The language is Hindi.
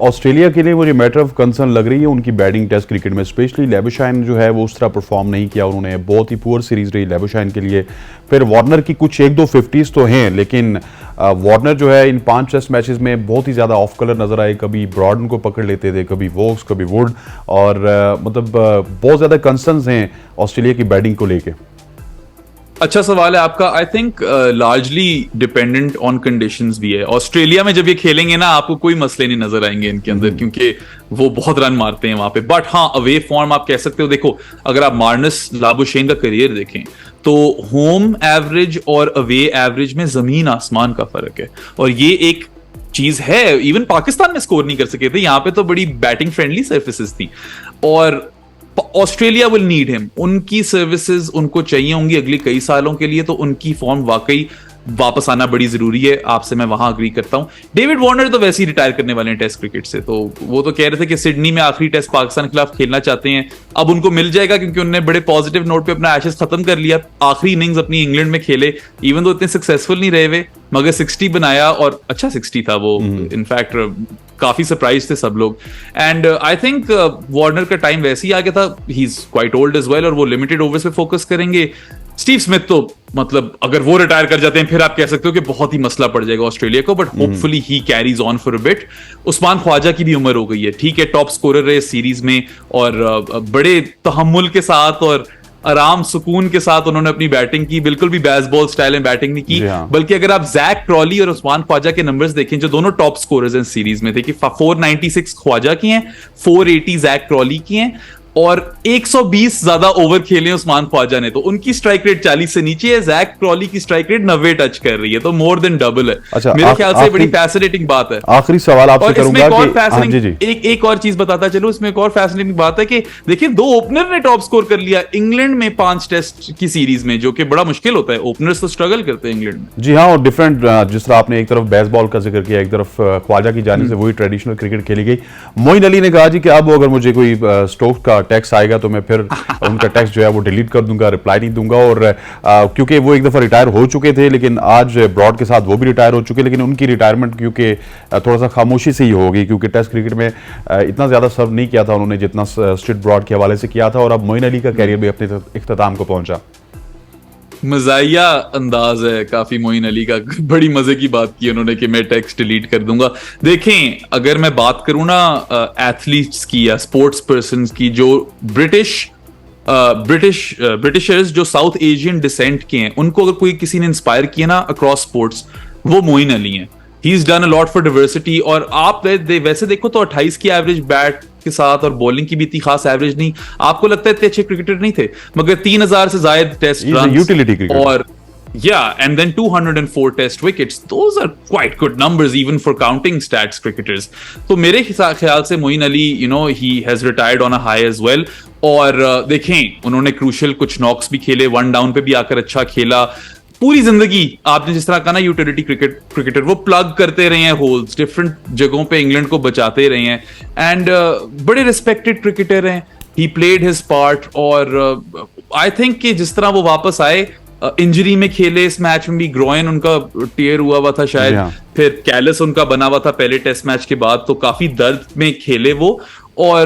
ऑस्ट्रेलिया के लिए मुझे मैटर ऑफ कंसर्न लग रही है उनकी बैटिंग टेस्ट क्रिकेट में, स्पेशली लेबुशाइन जो है वो उस तरह परफॉर्म नहीं किया उन्होंने, बहुत ही पुअर सीरीज रही लेबुशाइन के लिए। फिर वार्नर की कुछ एक दो 50s तो हैं, लेकिन वार्नर जो है इन 5 टेस्ट मैचेस में बहुत ही ज़्यादा ऑफ कलर नजर आए, कभी ब्रॉडन को पकड़ लेते थे, कभी वोक्स, कभी वुड, और मतलब बहुत ज़्यादा कंसर्न्स हैं ऑस्ट्रेलिया की बैटिंग को लेके। अच्छा सवाल है आपका। I think largely dependent on conditions भी है। ऑस्ट्रेलिया में जब ये खेलेंगे ना, आपको कोई मसले नहीं नजर आएंगे इनके अंदर, क्योंकि वो बहुत रन मारते हैं वहां पे। बट हाँ, अवे फॉर्म आप कह सकते हो। देखो, अगर आप मार्नस लाबुशेन का करियर देखें तो होम एवरेज और अवे एवरेज में जमीन आसमान का फर्क है, और ये एक चीज है। इवन पाकिस्तान में स्कोर नहीं कर सके थे, यहाँ पे तो बड़ी बैटिंग फ्रेंडली सर्फेसिस थी, और ऑस्ट्रेलिया विल नीड हिम। उनकी सर्विसेज उनको चाहिए होंगी अगले कई सालों के लिए, तो उनकी फॉर्म वाकई वापस आना बड़ी जरूरी है। आपसे मैं वहां अग्री करता हूं। डेविड वार्नर तो वैसे ही रिटायर करने वाले हैं टेस्ट क्रिकेट से, तो वो तो कह रहे थे कि सिडनी में आखिरी टेस्ट पाकिस्तान के खिलाफ खेलना चाहते हैं। अब उनको मिल जाएगा, क्योंकि उन्होंने बड़े पॉजिटिव नोट पे अपना एशेस खत्म कर लिया। आखिरी इनिंग्स अपनी इंग्लैंड में खेले, इवन तो इतने सक्सेसफुल नहीं रहे वे, मगर 60 बनाया, और अच्छा 60 था वो। इनफैक्ट काफी सरप्राइज थे सब लोग। एंड आई थिंक वार्नर का टाइम वैसे ही आ गया था। He is quite old age well, और वो लिमिटेड ओवर्स पे फोकस करेंगे। स्टीव स्मिथ तो मतलब अगर वो रिटायर कर जाते हैं, फिर आप कह सकते हो कि बहुत ही मसला पड़ जाएगा ऑस्ट्रेलिया को, but hopefully he carries on for a bit. Usman Khawaja की भी उम्र हो गई है, ठीक है, टॉप स्कोरर रहे सीरीज में, और बड़े तहम्मुल के साथ और आराम सुकून के साथ उन्होंने अपनी बैटिंग की। बिल्कुल भी बेसबॉल स्टाइल में बैटिंग नहीं की, बल्कि अगर आप जैक क्रॉली और उस्मान ख्वाजा के नंबर्स देखें, जो दोनों टॉप स्कोरर्स हैं सीरीज में थे, कि 496 ख्वाजा की हैं, 480 जैक क्रॉली की हैं, और 120 ज्यादा ओवर खेले उस्मान ख्वाजा ने, तो उनकी स्ट्राइक रेट 40 से नीचे है। जैक क्रॉली की स्ट्राइक रेट 90 टच कर रही है, तो मोर देन डबल है। अच्छा, मेरे ख्याल से बड़ी फैसिनेटिंग बात है। आखिरी सवाल आपसे करूंगा एक और चीज बताता चलो, इसमें एक और फैसिनेटिंग बात है कि देखिए, 2 ओपनर ने टॉप स्कोर कर लिया इंग्लैंड में 5 टेस्ट की सीरीज में, जो कि बड़ा मुश्किल होता है। ओपनर्स तो स्ट्रगल करते हैं इंग्लैंड में। जी हाँ, और डिफरेंट, जिस तरह आपने एक तरफ बेसबॉल का जिक्र किया, एक तरफ ख्वाजा की जाने से वही ट्रेडिशनल क्रिकेट खेली गई। मोइन अली ने कहा जी कि अब अगर मुझे कोई स्टोक्स का टैक्स आएगा तो मैं फिर उनका टेक्स्ट जो है वो डिलीट कर दूंगा, रिप्लाई नहीं दूंगा। और क्योंकि वो एक दफा रिटायर हो चुके थे, लेकिन आज ब्रॉड के साथ वो भी रिटायर हो चुके, लेकिन उनकी रिटायरमेंट क्योंकि थोड़ा सा खामोशी से ही होगी, क्योंकि टेस्ट क्रिकेट में इतना ज्यादा सर्व नहीं किया था उन्होंने जितना स्ट्रीट ब्रॉड के हवाले से किया था। और अब मोइन अली का कैरियर भी अपने इख्तिताम को पहुंचा। मजाया अंदाज है काफी मोइन अली का। बड़ी मजे की बात की उन्होंने कि मैं टेक्स्ट डिलीट कर दूंगा। देखें, अगर मैं बात करूं ना एथलीट्स की या स्पोर्ट्स पर्सन की, जो ब्रिटिशर्स जो साउथ एशियन डिसेंट के हैं, उनको अगर कोई किसी ने इंस्पायर किया ना अक्रॉस स्पोर्ट्स, वो मोइन अली हैं। He is done a lot for diversity. और आप वैसे देखो तो 28 की एवरेज बैट के साथ और बॉलिंग की भी इतनी खास एवरेज नहीं। आपको लगता है इतने अच्छे क्रिकेटर नहीं थे, मगर 3000 से ज्यादा टेस्ट रन, यूटिलिटी क्रिकेट, और and then 204 test wickets. Those are quite good numbers even for counting stats cricketers. तो मेरे ख्याल से Moin Ali, he has retired on a high as well. और देखें, उन्होंने क्रूशियल कुछ नॉक्स भी खेले, 1 डाउन पे भी आकर अच्छा खेला। पूरी जिंदगी आपने जिस तरह कहा ना, यूटिलिटी क्रिकेटर, वो प्लग करते रहे हैं होल्स, डिफरेंट जगहों पे इंग्लैंड को बचाते रहे हैं, एंड बड़े रिस्पेक्टेड क्रिकेटर हैं। ही प्लेड हिज पार्ट, और आई थिंक कि जिस तरह वो वापस आए, इंजरी में खेले, इस मैच में भी ग्रोइन उनका टेयर हुआ था शायद, फिर कैलस उनका बना हुआ था पहले टेस्ट मैच के बाद, तो काफी दर्द में खेले वो। और